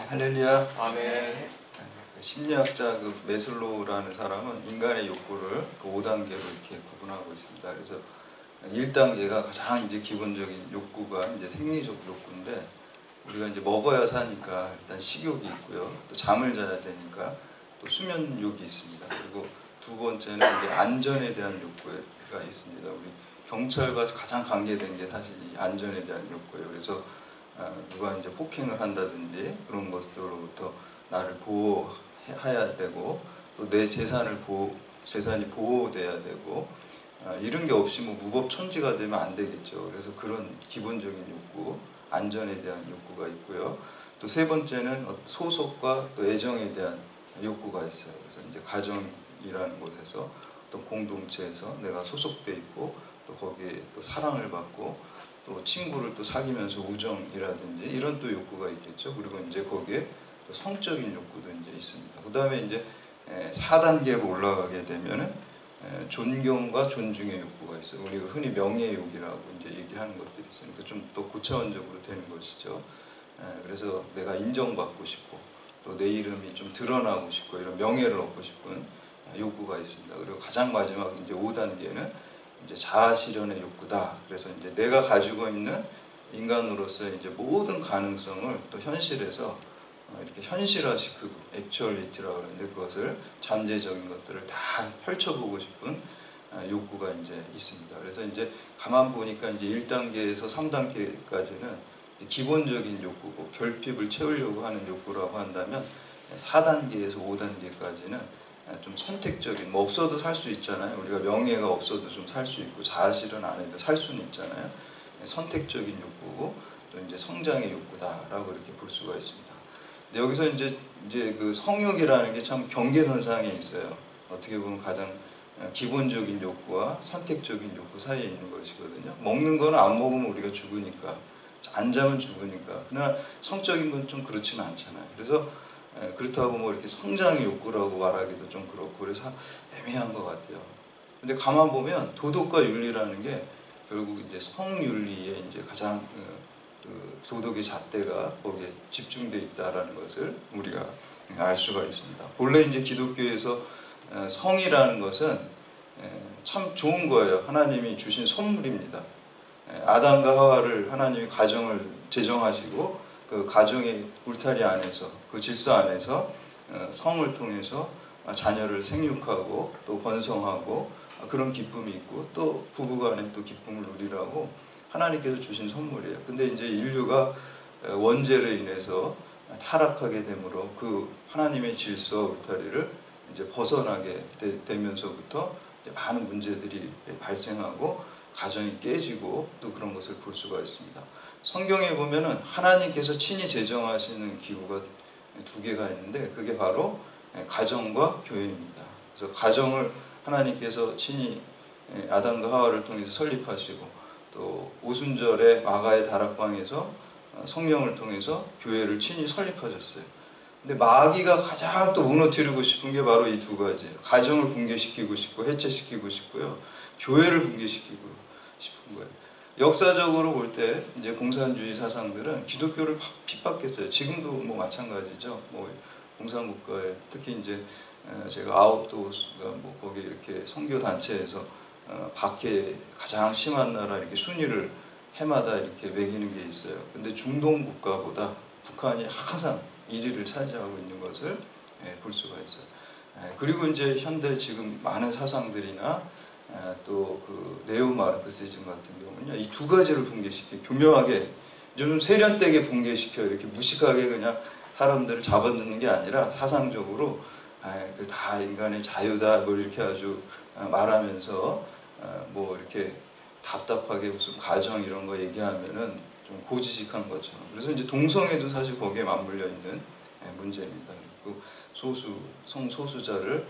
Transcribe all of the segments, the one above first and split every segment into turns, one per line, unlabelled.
할렐루야.
아멘.
심리학자 그 메슬로우라는 사람은 인간의 욕구를 그 5단계로 이렇게 구분하고 있습니다. 그래서 1단계가 가장 이제 기본적인 욕구가 이제 생리적 욕구인데, 우리가 이제 먹어야 사니까 일단 식욕이 있고요. 또 잠을 자야 되니까 또 수면욕이 있습니다. 그리고 두 번째는 이제 안전에 대한 욕구가 있습니다. 우리 경찰과 가장 관계된 게 사실 이 안전에 대한 욕구예요. 그래서 누가 이제 폭행을 한다든지 그런 것들로부터 나를 보호해야 되고, 또 내 재산이 보호돼야 되고, 이런 게 없이 뭐 무법천지가 되면 안 되겠죠. 그래서 그런 기본적인 욕구, 안전에 대한 욕구가 있고요. 또 세 번째는 소속과 또 애정에 대한 욕구가 있어요. 그래서 이제 가정이라는 곳에서 어떤 공동체에서 내가 소속돼 있고, 또 거기에 또 사랑을 받고, 또 친구를 또 사귀면서 우정이라든지 이런 또 욕구가 있겠죠. 그리고 이제 거기에 또 성적인 욕구도 이제 있습니다. 그 다음에 이제 4단계로 올라가게 되면은 존경과 존중의 욕구가 있어요. 우리가 흔히 명예욕이라고 이제 얘기하는 것들이 있으니까 좀 더 고차원적으로 되는 것이죠. 그래서 내가 인정받고 싶고, 또 내 이름이 좀 드러나고 싶고, 이런 명예를 얻고 싶은 욕구가 있습니다. 그리고 가장 마지막 이제 5단계는 이제 자아실현의 욕구다. 그래서 이제 내가 가지고 있는 인간으로서의 이제 모든 가능성을 또 현실에서 이렇게 현실화시키고, 액츄얼리티라고 하는데 그것을 잠재적인 것들을 다 펼쳐보고 싶은 욕구가 이제 있습니다. 그래서 이제 가만 보니까 이제 1단계에서 3단계까지는 기본적인 욕구고, 결핍을 채우려고 하는 욕구라고 한다면 4단계에서 5단계까지는 좀 선택적인, 뭐 없어도 살 수 있잖아요. 우리가 명예가 없어도 좀 살 수 있고, 자아실현 안 해도 살 수는 있잖아요. 선택적인 욕구고, 또 이제 성장의 욕구다라고 이렇게 볼 수가 있습니다. 근데 여기서 이제 그 성욕이라는 게 참 경계선상에 있어요. 어떻게 보면 가장 기본적인 욕구와 선택적인 욕구 사이에 있는 것이거든요. 먹는 거는 안 먹으면 우리가 죽으니까, 안 자면 죽으니까. 그러나 성적인 건 좀 그렇지는 않잖아요. 그래서 그렇다고 뭐 이렇게 성장의 욕구라고 말하기도 좀 그렇고, 그래서 애매한 것 같아요. 근데 가만 보면 도덕과 윤리라는 게 결국 이제 성윤리에 이제 가장 그 도덕의 잣대가 거기에 집중되어 있다라는 것을 우리가 알 수가 있습니다. 본래 이제 기독교에서 성이라는 것은 참 좋은 거예요. 하나님이 주신 선물입니다. 아담과 하와를 하나님이 가정을 제정하시고, 그 가정의 울타리 안에서, 그 질서 안에서 성을 통해서 자녀를 생육하고 또 번성하고, 그런 기쁨이 있고, 또 부부간에 또 기쁨을 누리라고 하나님께서 주신 선물이에요. 근데 이제 인류가 원죄로 인해서 타락하게 되므로 그 하나님의 질서 울타리를 이제 벗어나게 되면서부터 이제 많은 문제들이 발생하고, 가정이 깨지고, 또 그런 것을 볼 수가 있습니다. 성경에 보면은 하나님께서 친히 제정하시는 기구가 두 개가 있는데, 그게 바로 가정과 교회입니다. 그래서 가정을 하나님께서 친히 아담과 하와를 통해서 설립하시고, 또 오순절에 마가의 다락방에서 성령을 통해서 교회를 친히 설립하셨어요. 근데 마귀가 가장 또 무너뜨리고 싶은 게 바로 이 두 가지예요. 가정을 붕괴시키고 싶고, 해체시키고 싶고요. 교회를 붕괴시키고 싶은 거예요. 역사적으로 볼 때 이제 공산주의 사상들은 기독교를 핍박했어요. 지금도 뭐 마찬가지죠. 뭐 공산국가에 특히 이제 제가 아웃도스가 뭐 거기 이렇게 선교 단체에서 박해 가장 심한 나라 이렇게 순위를 해마다 이렇게 매기는 게 있어요. 근데 중동 국가보다 북한이 항상 1위를 차지하고 있는 것을 볼 수가 있어요. 그리고 이제 현대 지금 많은 사상들이나 또 그 네오 마르크시즘 같은 경우는요, 이 두 가지를 붕괴시켜 교묘하게 좀 세련되게 붕괴시켜 이렇게 무식하게 그냥 사람들을 잡아놓는 게 아니라 사상적으로 다 인간의 자유다 뭐 이렇게 아주 말하면서 뭐 이렇게 답답하게 무슨 가정 이런 거 얘기하면은 좀 고지식한 것처럼. 그래서 이제 동성애도 사실 거기에 맞물려 있는 문제입니다. 그리고 성소수자를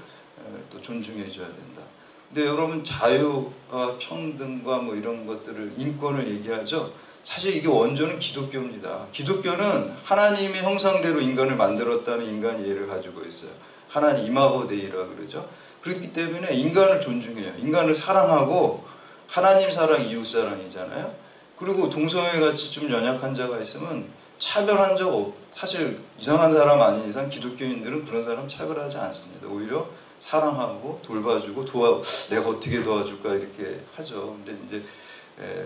또 존중해 줘야 된다. 근데 여러분, 자유와 평등과 뭐 이런 것들을, 인권을 얘기하죠. 사실 이게 원조는 기독교입니다. 기독교는 하나님의 형상대로 인간을 만들었다는 인간 이해를 가지고 있어요. 하나님 이마고 데이라 그러죠. 그렇기 때문에 인간을 존중해요. 인간을 사랑하고, 하나님 사랑, 이웃 사랑이잖아요. 그리고 동성애 같이 좀 연약한 자가 있으면 차별한 적 사실 이상한 사람 아닌 이상 기독교인들은 그런 사람 차별하지 않습니다. 오히려 사랑하고 돌봐주고 내가 어떻게 도와줄까 이렇게 하죠. 근데 이제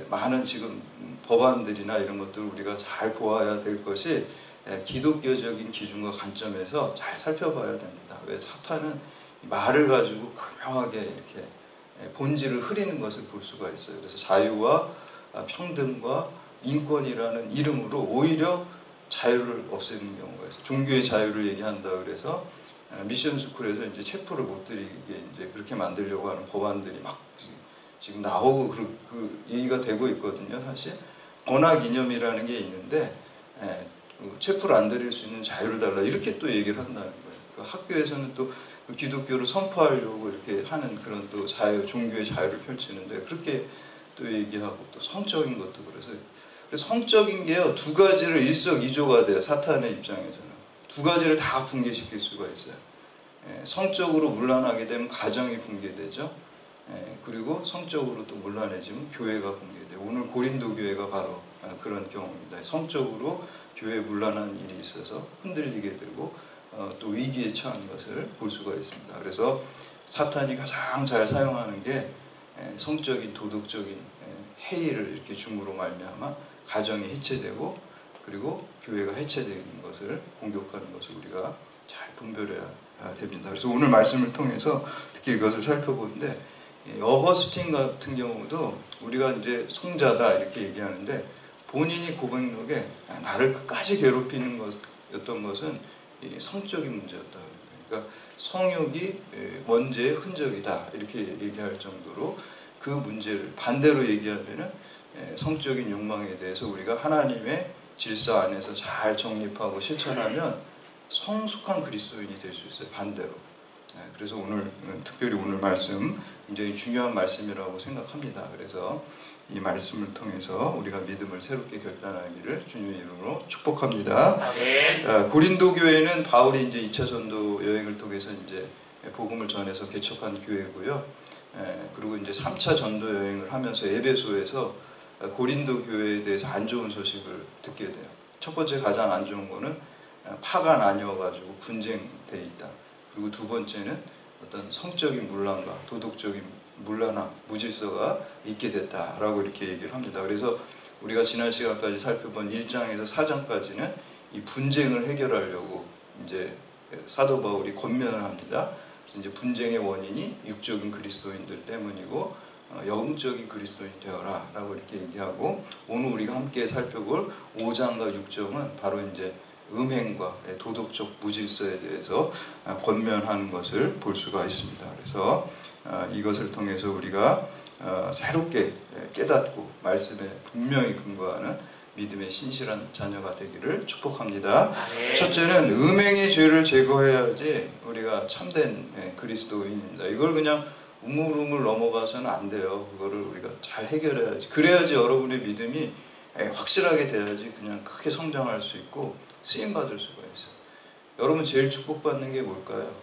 많은 지금 법안들이나 이런 것들을 우리가 잘 보아야 될 것이 기독교적인 기준과 관점에서 잘 살펴봐야 됩니다. 왜 사탄은 말을 가지고 교묘하게 이렇게 본질을 흐리는 것을 볼 수가 있어요. 그래서 자유와 평등과 인권이라는 이름으로 오히려 자유를 없애는 경우가 있어요. 종교의 자유를 얘기한다 그래서 미션 스쿨에서 이제 체포를 못 드리게 이제 그렇게 만들려고 하는 법안들이 막 지금 나오고 그 얘기가 되고 있거든요. 사실 언학 이념이라는 게 있는데 체포를 안 드릴 수 있는 자유를 달라 이렇게 또 얘기를 한다는 거예요. 그 학교에서는 또 그 기독교를 선포하려고 이렇게 하는 그런 또 종교의 자유를 펼치는데 그렇게 또 얘기하고 또 성적인 것도 그래서 성적인 게요 두 가지를 일석이조가 돼요. 사탄의 입장에서는 두 가지를 다 붕괴시킬 수가 있어요. 성적으로 문란하게 되면 가정이 붕괴되죠. 그리고 성적으로 또 문란해지면 교회가 붕괴돼요. 오늘 고린도 교회가 바로 그런 경우입니다. 성적으로 교회에 문란한 일이 있어서 흔들리게 되고 또 위기에 처한 것을 볼 수가 있습니다. 그래서 사탄이 가장 잘 사용하는 게 성적인 도덕적인 해이를 이렇게 줌으로 말미암아 가정이 해체되고 그리고 교회가 해체되는 것을 공격하는 것을 우리가 잘 분별해야 됩니다. 그래서 오늘 말씀을 통해서 특히 이것을 살펴보는데 어거스틴 같은 경우도 우리가 이제 성자다 이렇게 얘기하는데 본인이 고백록에 나를 끝까지 괴롭히는 것이었던 것은 성적인 문제였다. 그러니까 성욕이 원죄의 흔적이다 이렇게 얘기할 정도로 그 문제를 반대로 얘기하면은 성적인 욕망에 대해서 우리가 하나님의 질서 안에서 잘 정립하고 실천하면 성숙한 그리스도인이 될 수 있어요. 반대로. 그래서 특별히 오늘 말씀 굉장히 중요한 말씀이라고 생각합니다. 그래서 이 말씀을 통해서 우리가 믿음을 새롭게 결단하기를 주님의 이름으로 축복합니다. 고린도 교회는 바울이 이제 2차 전도 여행을 통해서 이제 복음을 전해서 개척한 교회고요. 그리고 이제 3차 전도 여행을 하면서 에베소에서 고린도 교회에 대해서 안 좋은 소식을 듣게 돼요. 첫 번째 가장 안 좋은 거는 파가 나뉘어가지고 분쟁돼 있다. 그리고 두 번째는 어떤 성적인 문란과 도덕적인 문란함, 무질서가 있게 됐다라고 이렇게 얘기를 합니다. 그래서 우리가 지난 시간까지 살펴본 1장에서 4장까지는 이 분쟁을 해결하려고 이제 사도 바울이 권면을 합니다. 그래서 이제 분쟁의 원인이 육적인 그리스도인들 때문이고 영적인 그리스도인이 되어라 라고 이렇게 얘기하고 오늘 우리가 함께 살펴볼 5장과 6장은 바로 이제 음행과 도덕적 무질서에 대해서 권면하는 것을 볼 수가 있습니다. 그래서 이것을 통해서 우리가 새롭게 깨닫고 말씀에 분명히 근거하는 믿음의 신실한 자녀가 되기를 축복합니다. 첫째는 음행의 죄를 제거해야지 우리가 참된 그리스도인입니다. 이걸 그냥 우물우물 넘어가서는 안 돼요. 그거를 우리가 잘 해결해야지. 그래야지 여러분의 믿음이 확실하게 돼야지 그냥 크게 성장할 수 있고 쓰임받을 수가 있어요. 여러분 제일 축복받는 게 뭘까요?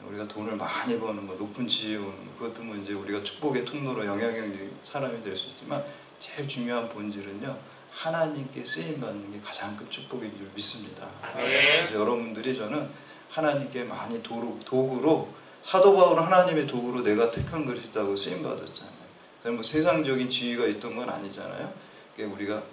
우리가 돈을 많이 버는 거, 높은 지위에 오는 거, 그것도 뭐 이제 우리가 축복의 통로로 영향력 있는 사람이 될 수 있지만 제일 중요한 본질은요, 하나님께 쓰임받는 게 가장 큰 축복인 줄 믿습니다. 그래서 여러분들이 저는 하나님께 많이 도구로, 사도 바울은 하나님의 도구로 내가 택한 것이다고 쓰임받았잖아요. 뭐 세상적인 지위가 있던 건 아니잖아요. 우리가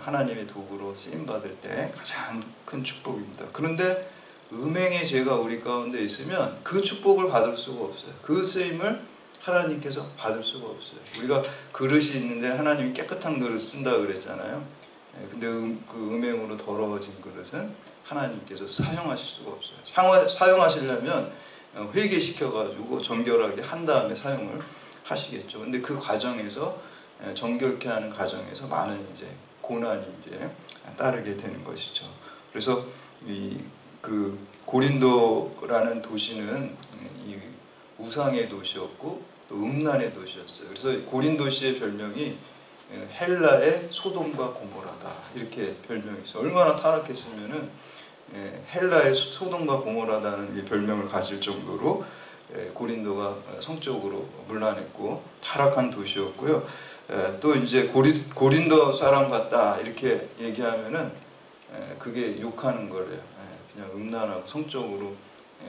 하나님의 도구로 쓰임받을 때 가장 큰 축복입니다. 그런데 음행의 죄가 우리 가운데 있으면 그 축복을 받을 수가 없어요. 그 쓰임을 하나님께서 받을 수가 없어요. 우리가 그릇이 있는데 하나님이 깨끗한 그릇 쓴다 그랬잖아요. 근데 그 음행으로 더러워진 그릇은 하나님께서 사용하실 수가 없어요. 사용하시려면 회개시켜가지고 정결하게 한 다음에 사용을 하시겠죠. 근데 그 과정에서 정결케 하는 과정에서 많은 이제 고난이 이제 따르게 되는 것이죠. 그래서 그 고린도라는 도시는 이 우상의 도시였고 또 음란의 도시였어요. 그래서 고린도시의 별명이 헬라의 소돔과 고모라다 이렇게 별명이 있어요. 얼마나 타락했으면은 헬라의 소돔과 고모라다는 이 별명을 가질 정도로 고린도가 성적으로 문란했고 타락한 도시였고요. 또 이제 고린도 사람 같다 이렇게 얘기하면은 그게 욕하는 거래요. 그냥 음란하고 성적으로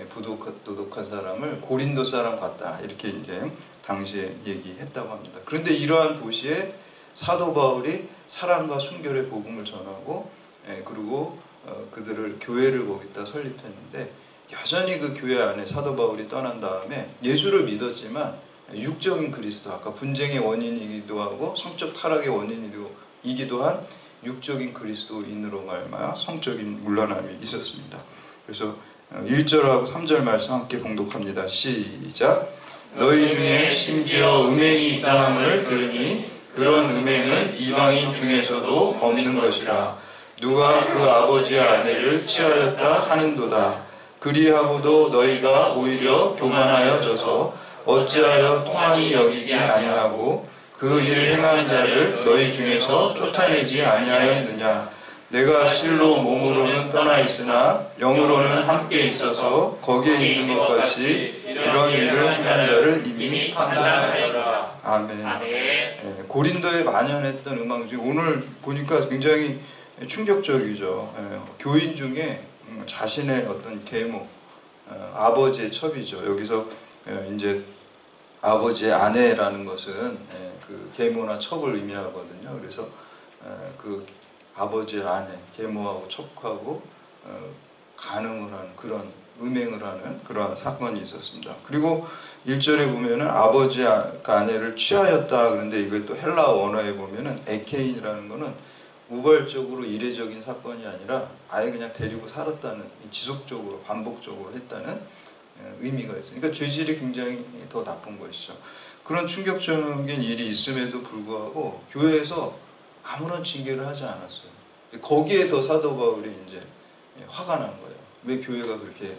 도덕한 사람을 고린도 사람 같다 이렇게 이제 당시에 얘기했다고 합니다. 그런데 이러한 도시에 사도 바울이 사랑과 순결의 복음을 전하고 그리고 그들을 교회를 거기다 설립했는데 여전히 그 교회 안에 사도 바울이 떠난 다음에 예수를 믿었지만 육적인 그리스도, 아까 분쟁의 원인이기도 하고 성적 타락의 원인이기도 한 육적인 그리스도인으로 말미암아 성적인 문란함이 있었습니다. 그래서 1절하고 3절 말씀 함께 봉독합니다. 시작. 너희 중에 심지어 음행이 있다함을 들으니 그런 음행은 이방인 중에서도 없는 것이라. 누가 그 아버지의 아내를 취하였다 하는도다. 그리하고도 너희가 오히려 교만하여져서 어찌하여 통한이 여기지 아니하고 그 일 행한 자를 너희 중에서 쫓아내지 아니하였느냐. 내가 실로 몸으로는 떠나 있으나 영으로는 함께 있어서 거기에 있는 것 같이 이런 일을 행한 자를 이미 판단하였노라. 아멘. 고린도에 만연했던 음악 중에 오늘 보니까 굉장히 충격적이죠. 교인 중에 자신의 어떤 계모, 아버지의 첩이죠. 여기서 이제 아버지의 아내라는 것은 그 계모나 첩을 의미하거든요. 그래서 그 아버지의 아내, 계모하고 첩하고 간음을 하는 그런 음행을 하는 그러한 사건이 있었습니다. 그리고 1절에 보면은 아버지의 아내를 취하였다. 그런데 이걸 또 헬라 원어에 보면은 에케인이라는 거는 우발적으로 이례적인 사건이 아니라 아예 그냥 데리고 살았다는, 지속적으로 반복적으로 했다는 의미가 있어요. 그러니까 죄질이 굉장히 더 나쁜 것이죠. 그런 충격적인 일이 있음에도 불구하고 교회에서 아무런 징계를 하지 않았어요. 거기에 더 사도 바울이 이제 화가 난 거예요. 왜 교회가 그렇게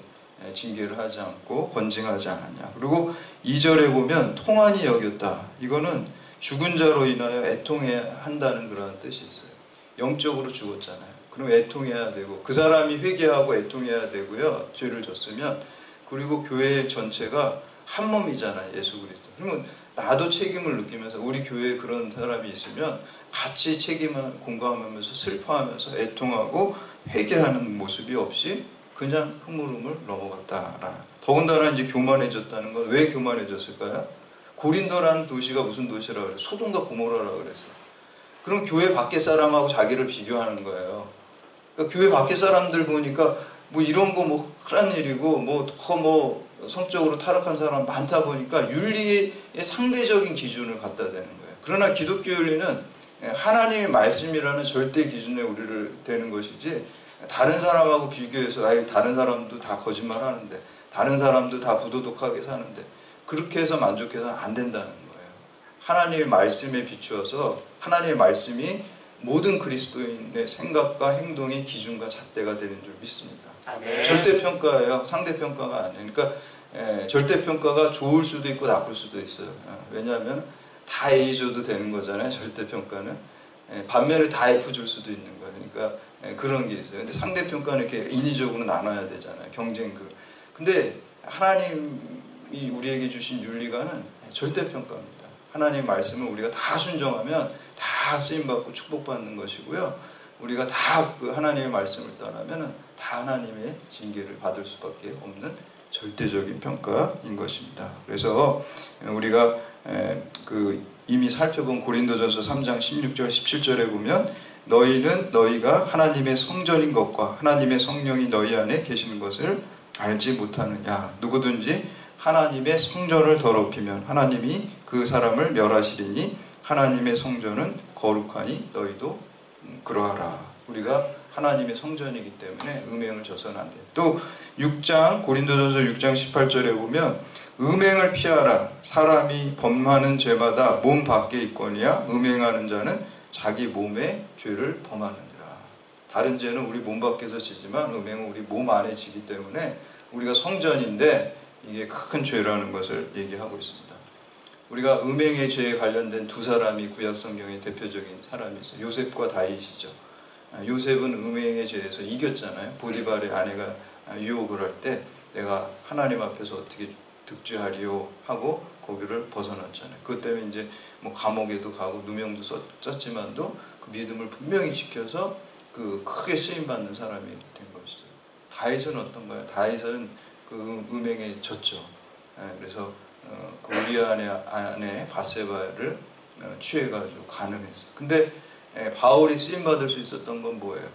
징계를 하지 않고 권징하지 않았냐. 그리고 2절에 보면 통한이 여겼다. 이거는 죽은 자로 인하여 애통해야 한다는 그런 뜻이 있어요. 영적으로 죽었잖아요. 그럼 애통해야 되고 그 사람이 회개하고 애통해야 되고요. 죄를 졌으면. 그리고 교회 전체가 한 몸이잖아요. 예수 그리스도. 그러면 나도 책임을 느끼면서 우리 교회에 그런 사람이 있으면 같이 책임을 공감하면서 슬퍼하면서 애통하고 회개하는 모습이 없이 그냥 흐물흐물 넘어갔다라. 더군다나 이제 교만해졌다는 건 왜 교만해졌을까요? 고린도라는 도시가 무슨 도시라 그래요? 소돔과 고모라라 그랬어요. 그럼 교회 밖에 사람하고 자기를 비교하는 거예요. 그러니까 교회 밖에 사람들 보니까 뭐 이런 거 뭐 흔한 일이고 뭐 더 성적으로 타락한 사람 많다 보니까 윤리의 상대적인 기준을 갖다 대는 거예요. 그러나 기독교 윤리는 하나님의 말씀이라는 절대 기준에 우리를 대는 것이지 다른 사람하고 비교해서 다른 사람도 다 거짓말 하는데 다른 사람도 다 부도덕하게 사는데 그렇게 해서 만족해서는 안 된다는 거예요. 하나님의 말씀에 비추어서 하나님의 말씀이 모든 그리스도인의 생각과 행동의 기준과 잣대가 되는 줄 믿습니다. 절대평가예요. 상대평가가 아니에요. 그러니까 절대평가가 좋을 수도 있고 나쁠 수도 있어요. 왜냐하면 다 A 줘도 되는 거잖아요. 절대평가는. 반면에 다 F 줄 수도 있는 거예요. 그러니까 그런 게 있어요. 근데 상대평가는 이렇게 인위적으로 나눠야 되잖아요. 경쟁 근데 하나님이 우리에게 주신 윤리관은 절대평가입니다. 하나님의 말씀을 우리가 다 순종하면 다 쓰임받고 축복받는 것이고요. 우리가 다 그 하나님의 말씀을 떠나면 다 하나님의 징계를 받을 수밖에 없는 절대적인 평가인 것입니다. 그래서 우리가 이미 살펴본 고린도전서 3장 16절 17절에 보면 너희가 하나님의 성전인 것과 하나님의 성령이 너희 안에 계시는 것을 알지 못하느냐. 누구든지 하나님의 성전을 더럽히면 하나님이 그 사람을 멸하시리니 하나님의 성전은 거룩하니 너희도 그러하라. 우리가 하나님의 성전이기 때문에 음행을 져서는 안 돼요. 또 고린도전서 6장 18절에 보면 음행을 피하라. 사람이 범하는 죄마다 몸 밖에 있거니와 음행하는 자는 자기 몸의 죄를 범하느니라. 다른 죄는 우리 몸 밖에서 지지만 음행은 우리 몸 안에 지기 때문에 우리가 성전인데 이게 큰 죄라는 것을 얘기하고 있습니다. 우리가 음행의 죄에 관련된 두 사람이 구약 성경의 대표적인 사람이 있어요. 요셉과 다윗이죠. 요셉은 음행의 죄에서 이겼잖아요. 보디발의 아내가 유혹을 할 때 내가 하나님 앞에서 어떻게 득죄하리요 하고 거기를 벗어났잖아요. 그것 때문에 이제 감옥에도 가고 누명도 썼지만도 그 믿음을 분명히 지켜서 그 크게 쓰임 받는 사람이 된 것이죠. 다윗은 어떤가요? 다윗은 그 음행에 졌죠. 그래서 그 우리아의 아내 바세바를 취해가지고 간음했어요. 근데 바울이 쓰임 받을 수 있었던 건 뭐예요?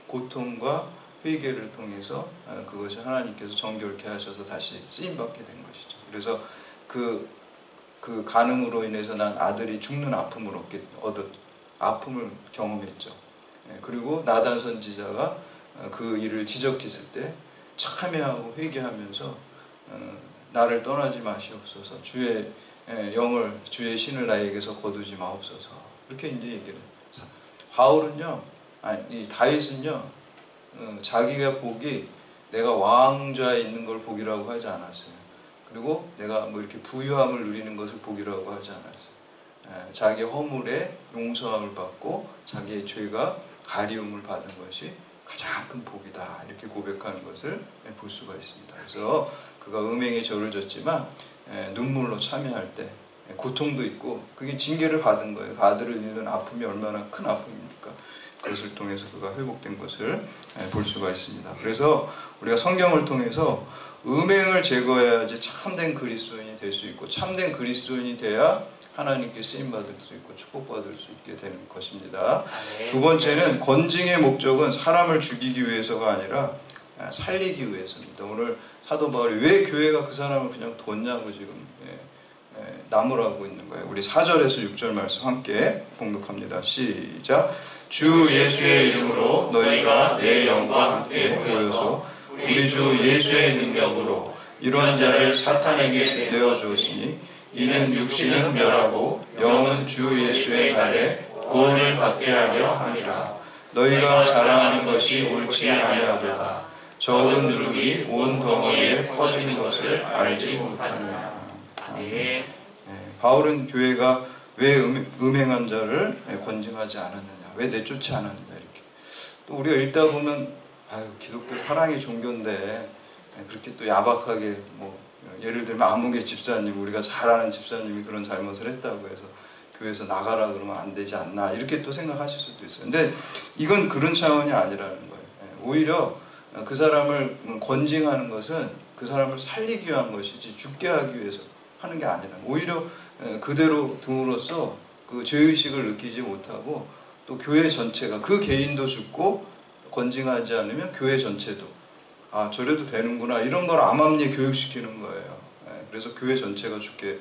고통과 회개를 통해서 그것이 하나님께서 정결케 하셔서 다시 쓰임 받게 된 것이죠. 그래서 그 간음으로 인해서 난 아들이 죽는 아픔을 아픔을 경험했죠. 그리고 나단 선지자가 그 일을 지적했을 때 참회하고 회개하면서 나를 떠나지 마시옵소서, 주의 영을, 주의 신을 나에게서 거두지 마옵소서, 이렇게 이제 얘기를 해요. 바울은요, 이 다윗은요, 자기가 복이 내가 왕좌에 있는 걸 복이라고 하지 않았어요. 그리고 내가 뭐 이렇게 부유함을 누리는 것을 복이라고 하지 않았어요. 자기 허물에 용서함을 받고 자기의 죄가 가리움을 받은 것이 가장 큰 복이다, 이렇게 고백하는 것을 볼 수가 있습니다. 그래서 그가 음행에 저를 졌지만 눈물로 참여할 때 고통도 있고, 그게 징계를 받은 거예요. 그 아들을 잃는 아픔이 얼마나 큰 아픔입니까? 그것을 통해서 그가 회복된 것을 볼 수가 있습니다. 그래서 우리가 성경을 통해서 음행을 제거해야지 참된 그리스도인이 될 수 있고, 참된 그리스도인이 돼야 하나님께 쓰임받을 수 있고 축복받을 수 있게 되는 것입니다. 두 번째는 건징의 목적은 사람을 죽이기 위해서가 아니라 살리기 위해서입니다. 오늘 사도 바울이 왜 교회가 그 사람을 그냥 뒀냐고 지금 나무라고 있는 거예요. 우리 4절에서 6절 말씀 함께 봉독합니다. 시작. 주 예수의 이름으로 너희가 내 영과 함께 모여서 우리 주 예수의 능력으로 이러한 자를 사탄에게 내어주었으니 이는 육신은 멸하고 영은 주 예수의 날에 구원을 받게 하려 함이라. 너희가 자랑하는 것이 옳지 아니하도다. 적은 누룩이 온 덩어리에 퍼진 것을 알지 못하느냐. 바울은 교회가 왜 음행한 자를 건징하지 않았느냐, 왜 내쫓지 않았느냐, 이렇게. 또 우리가 읽다 보면 기독교 사랑의 종교인데 그렇게 또 야박하게 예를 들면 아무개 집사님, 우리가 잘 아는 집사님이 그런 잘못을 했다고 해서 교회에서 나가라 그러면 안 되지 않나, 이렇게 또 생각하실 수도 있어요. 근데 이건 그런 차원이 아니라는 거예요. 오히려 그 사람을 건징하는 것은 그 사람을 살리기 위한 것이지 죽게 하기 위해서 하는 게 아니라, 오히려 그대로 둠으로써 그 죄의식을 느끼지 못하고 또 교회 전체가, 그 개인도 죽고 건징하지 않으면 교회 전체도 저래도 되는구나, 이런 걸 암암리에 교육시키는 거예요. 그래서 교회 전체가 죽게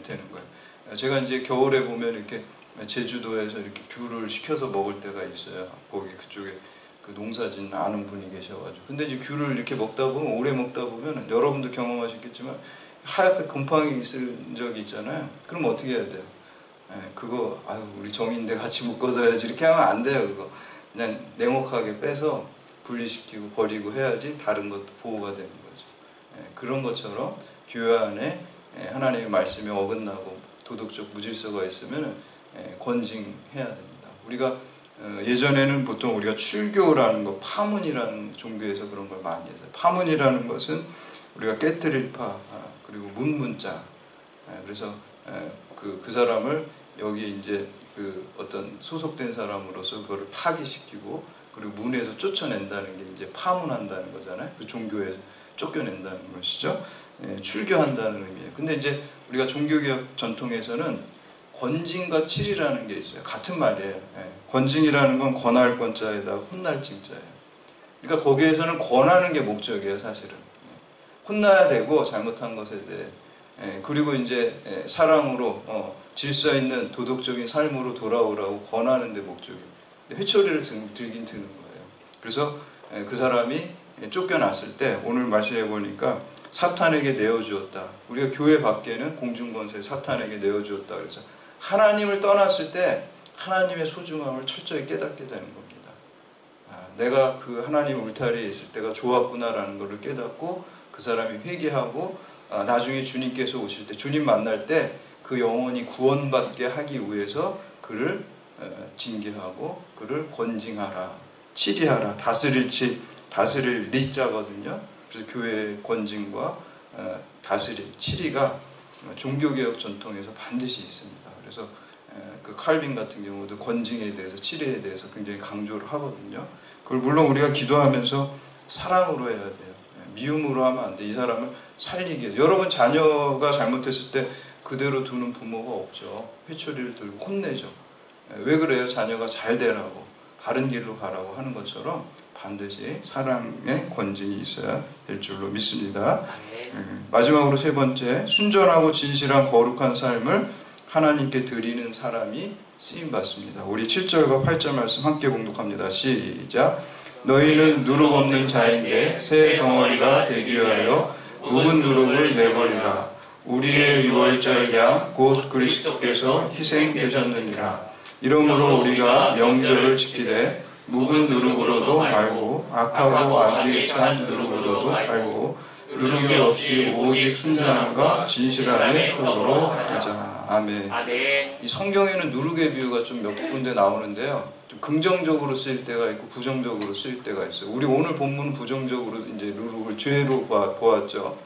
되는 거예요. 제가 이제 겨울에 보면 이렇게 제주도에서 이렇게 귤을 시켜서 먹을 때가 있어요. 거기 그쪽에 그 농사짓는 아는 분이 계셔가지고. 근데 이제 귤을 이렇게 먹다 보면, 오래 먹다 보면 여러분도 경험하셨겠지만 하얗게 곰팡이 있을 적이 있잖아요. 그럼 어떻게 해야 돼요? 그거 우리 정인데 같이 묶어줘야지, 이렇게 하면 안 돼요. 그거 그냥 냉혹하게 빼서 분리시키고 버리고 해야지 다른 것도 보호가 되는 거죠. 그런 것처럼 교회 안에 하나님의 말씀에 어긋나고 도덕적 무질서가 있으면 건징해야 됩니다. 우리가 예전에는 보통 우리가 출교라는 거, 파문이라는 종교에서 그런 걸 많이 했어요. 파문이라는 것은 우리가 깨뜨릴 파, 그리고 문자. 그래서 그 사람을 여기 이제 그 어떤 소속된 사람으로서 그거를 파기시키고, 그리고 문에서 쫓아낸다는 게 이제 파문한다는 거잖아요. 그 종교에서 쫓겨낸다는 것이죠. 출교한다는 의미예요. 근데 이제 우리가 종교개혁 전통에서는 권징과 칠이라는 게 있어요. 같은 말이에요. 권징이라는 건 권할 권자에다가 혼날 징자예요. 그러니까 거기에서는 권하는 게 목적이에요, 사실은. 혼나야 되고, 잘못한 것에 대해. 그리고 이제 사랑으로 질서 있는 도덕적인 삶으로 돌아오라고 권하는 데 목적이에요. 회초리를 들긴 드는 거예요. 그래서 그 사람이 쫓겨났을 때 오늘 말씀해 보니까 사탄에게 내어주었다. 우리가 교회 밖에는 공중권세 사탄에게 내어주었다. 그래서 하나님을 떠났을 때 하나님의 소중함을 철저히 깨닫게 되는 겁니다. 내가 그 하나님 울타리에 있을 때가 좋았구나라는 것을 깨닫고 그 사람이 회개하고 나중에 주님께서 오실 때, 주님 만날 때 그 영혼이 구원받게 하기 위해서 그를 징계하고 그를 권징하라, 치리하라. 다스릴 리자거든요. 그래서 교회의 권징과 다스릴, 치리가 종교개혁 전통에서 반드시 있습니다. 그래서 그 칼빈 같은 경우도 권징에 대해서, 치리에 대해서 굉장히 강조를 하거든요. 그걸 물론 우리가 기도하면서 사랑으로 해야 돼요. 미움으로 하면 안 돼. 이 사람을 살리기 위해서. 여러분 자녀가 잘못했을 때 그대로 두는 부모가 없죠. 회초리를 들고 혼내죠. 왜 그래요? 자녀가 잘 되라고, 바른 길로 가라고 하는 것처럼 반드시 사랑의 권징이 있어야 될 줄로 믿습니다. 마지막으로 세 번째, 순전하고 진실한 거룩한 삶을 하나님께 드리는 사람이 쓰임받습니다. 우리 7절과 8절 말씀 함께 봉독합니다. 시작. 너희는 누룩 없는 자인데 새 덩어리가 되기 위하여 묵은 누룩을 내버리라. 우리의 유월절 양 곧 그리스도께서 희생되셨느니라. 이러므로 우리가 명절을 지키되 묵은 누룩으로도 말고 악하고 악에 찬 누룩으로도 말고 누룩이 없이 오직 순전함과 진실함의 떡으로 하자. 아멘. 이 성경에는 누룩의 비유가 좀 몇 군데 나오는데요. 좀 긍정적으로 쓰일 때가 있고 부정적으로 쓰일 때가 있어요. 우리 오늘 본문은 부정적으로 이제 누룩을 죄로 보았죠.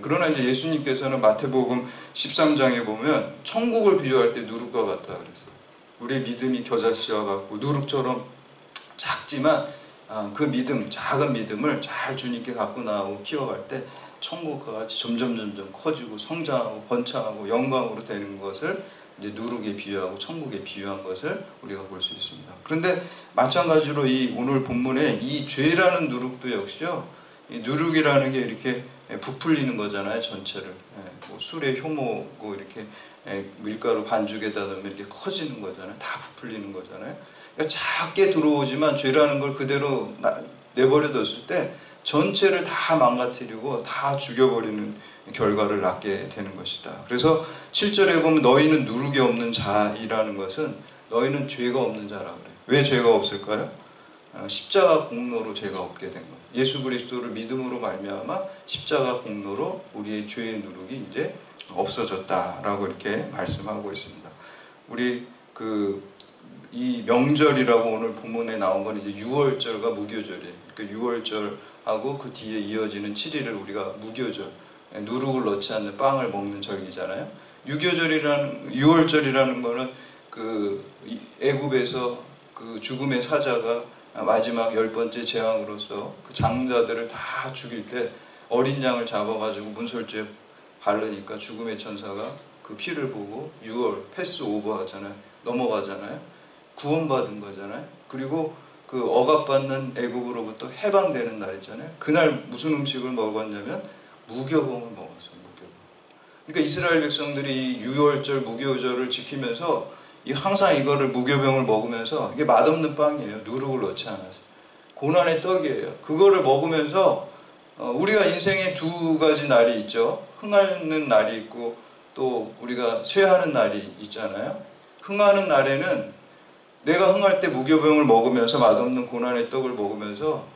그러나 이제 예수님께서는 마태복음 13장에 보면 천국을 비유할 때 누룩과 같다 그랬어요. 우리의 믿음이 겨자씨와 같고 누룩처럼 작지만 그 믿음, 작은 믿음을 잘 주님께 갖고 나오고 키워갈 때 천국과 같이 점점 커지고 성장하고 번창하고 영광으로 되는 것을 이제 누룩에 비유하고 천국에 비유한 것을 우리가 볼 수 있습니다. 그런데 마찬가지로 이 오늘 본문에 이 죄라는 누룩도 역시요, 이 누룩이라는 게 이렇게 부풀리는 거잖아요. 전체를 뭐 술에 효모고 이렇게 밀가루 반죽에다 넣으면 이렇게 커지는 거잖아요. 다 부풀리는 거잖아요. 그러니까 작게 들어오지만 죄라는 걸 그대로 내버려뒀을 때 전체를 다 망가뜨리고 다 죽여버리는 결과를 낳게 되는 것이다. 그래서 7절에 보면 너희는 누룩이 없는 자이라는 것은 너희는 죄가 없는 자라 그래요. 왜 죄가 없을까요? 십자가 공로로 죄가 없게 된 거예요. 예수 그리스도를 믿음으로 말미암아 십자가 공로로 우리의 죄의 누룩이 이제 없어졌다라고 이렇게 말씀하고 있습니다. 우리 이 명절이라고 오늘 본문에 나온 건 이제 유월절과 무교절이에요. 그 유월절하고 그 뒤에 이어지는 7일을 우리가 무교절, 누룩을 넣지 않는 빵을 먹는 절기잖아요. 유월절이라는 거는 애굽에서 그 죽음의 사자가 마지막 10번째 재앙으로서 그 장자들을 다 죽일 때 어린 양을 잡아가지고 문설주에 바르니까 죽음의 천사가 그 피를 보고 6월 패스 오버 하잖아요. 넘어가잖아요. 구원받은 거잖아요. 그리고 그 억압받는 애국으로부터 해방되는 날 있잖아요. 그날 무슨 음식을 먹었냐면 무교봉을 먹었어요. 무교봉. 그러니까 이스라엘 백성들이 이 유월절 무교절을 지키면서 항상 이거를 무교병을 먹으면서, 이게 맛없는 빵이에요. 누룩을 넣지 않아서. 고난의 떡이에요. 그거를 먹으면서 우리가 인생에 두 가지 날이 있죠. 흥하는 날이 있고 또 우리가 쇠하는 날이 있잖아요. 흥하는 날에는 내가 흥할 때 무교병을 먹으면서 맛없는 고난의 떡을 먹으면서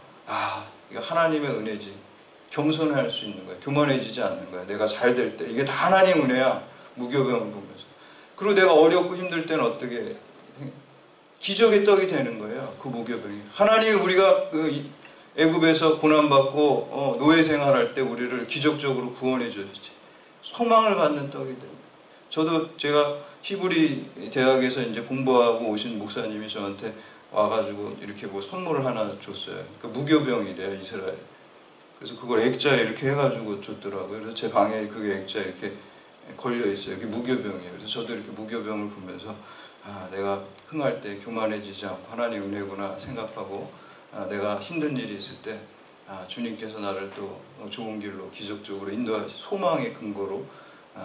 이거 하나님의 은혜지. 겸손할 수 있는 거야. 교만해지지 않는 거야. 내가 잘 될 때. 이게 다 하나님 은혜야. 무교병을 보면서. 그리고 내가 어렵고 힘들 때는 어떻게 기적의 떡이 되는 거예요. 그 무교병이. 하나님이 우리가 애굽에서 고난받고 노예 생활할 때 우리를 기적적으로 구원해 주셨지. 소망을 갖는 떡이 됩니다. 저도 제가 히브리 대학에서 이제 공부하고 오신 목사님이 저한테 와가지고 이렇게 뭐 선물을 하나 줬어요. 그 무교병이래요, 이스라엘. 그래서 그걸 액자에 이렇게 해가지고 줬더라고요. 그래서 제 방에 그게 액자에 이렇게 걸려 있어요. 이게 무교병이에요. 그래서 저도 이렇게 무교병을 보면서 내가 흥할 때 교만해지지 않고 하나님 은혜구나 생각하고 내가 힘든 일이 있을 때 주님께서 나를 또 좋은 길로 기적적으로 인도하시 소망의 근거로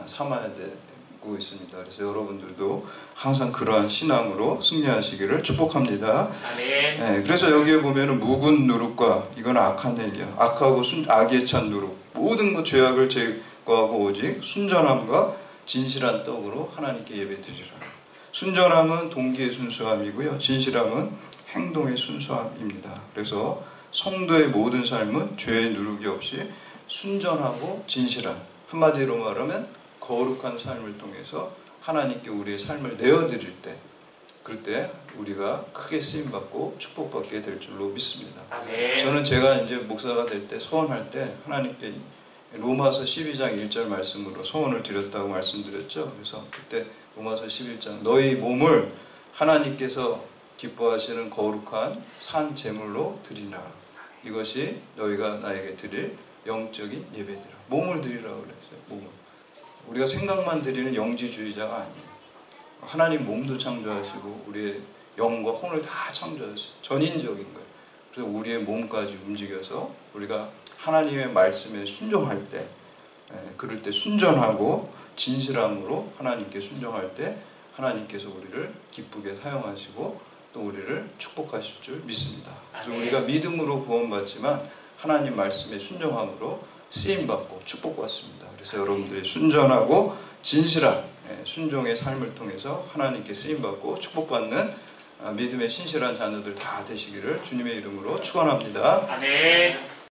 삼아야 되고 있습니다. 그래서 여러분들도 항상 그러한 신앙으로 승리하시기를 축복합니다. 네, 그래서 여기에 보면은 묵은 누룩과 이건 악한 일이야. 악하고 악에 찬 누룩 모든 것 죄악을 제거하고 오직 순전함과 진실한 떡으로 하나님께 예배드리라. 순전함은 동기의 순수함이고요. 진실함은 행동의 순수함입니다. 그래서 성도의 모든 삶은 죄의 누룩이 없이 순전하고 진실한, 한마디로 말하면 거룩한 삶을 통해서 하나님께 우리의 삶을 내어드릴 때, 그럴 때 우리가 크게 쓰임받고 축복받게 될 줄로 믿습니다. 아멘. 저는 제가 이제 목사가 될 때 소원할 때 하나님께 로마서 12장 1절 말씀으로 소원을 드렸다고 말씀드렸죠. 그래서 그때 로마서 11장 너희 몸을 하나님께서 기뻐하시는 거룩한 산 제물로 드리라. 이것이 너희가 나에게 드릴 영적인 예배니라. 몸을 드리라고 그랬어요. 몸을. 우리가 생각만 드리는 영지주의자가 아니에요. 하나님 몸도 창조하시고 우리의 영과 혼을 다 창조하셨어요. 전인적인 거예요. 그래서 우리의 몸까지 움직여서 우리가 하나님의 말씀에 순종할 때, 그럴 때 순전하고 진실함으로 하나님께 순종할 때 하나님께서 우리를 기쁘게 사용하시고 또 우리를 축복하실 줄 믿습니다. 그래서 우리가 믿음으로 구원받지만 하나님 말씀에 순종함으로 쓰임받고 축복받습니다. 그래서 여러분들이 순전하고 진실한 순종의 삶을 통해서 하나님께 쓰임받고 축복받는 믿음의 신실한 자녀들 다 되시기를 주님의 이름으로 축원합니다.
아멘.